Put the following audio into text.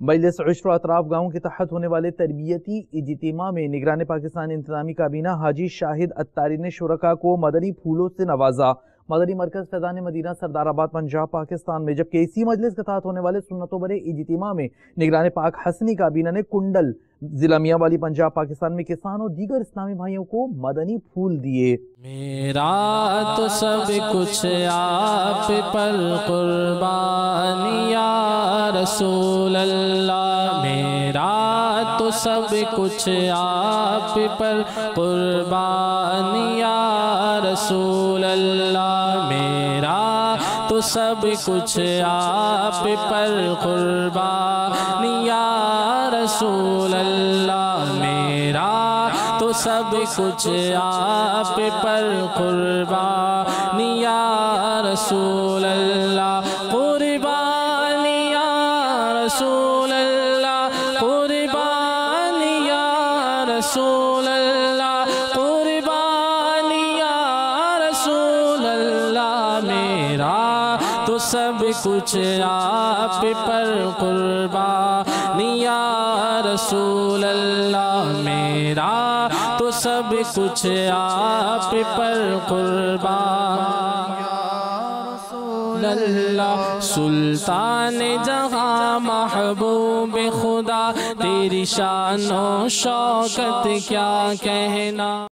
مجلس عشر و اطراف گاؤں کے تحت ہونے والے تربیتی اجتماع میں نگران پاکستان انتظامی کابینہ حاجی شاہد اتاری نے شرکاء کو مدنی پھولوں سے نوازا۔ مدنی مرکز فیضان مدینہ سردار آباد پنجاب پاکستان میں جبکہ اسی مجلس کے تحت ہونے والے سنتوں برے اجتماع میں نگران پاک حسنی کابینہ نے کنڈل ضلع میاں والی پنجاب پاکستان میں کسان اور دیگر اسلامی بھائیوں کو مدنی پھول دیے۔ میرا تو سب کچھ آپ پر قربان یا رسول اللہ، میرا تو سب کچھ آپ پر قربان یا رسول اللہ، میرا تو سب کچھ آپ پر قربان یا رسول اللہ، میرا تو سب کچھ آپ پر قربان یا رسول اللہ، قربان یا رسول اللہ، قربان یا رسول اللہ، قربان یا رسول اللہ، میرا تو سب کچھ آپ پر قربان یا رسول اللہ، میرا تو سب کچھ آپ پر قربان یا رسول اللہ۔ سلطان جہاں محبوب خدا، تیری شان و شوکت کیا کہنا۔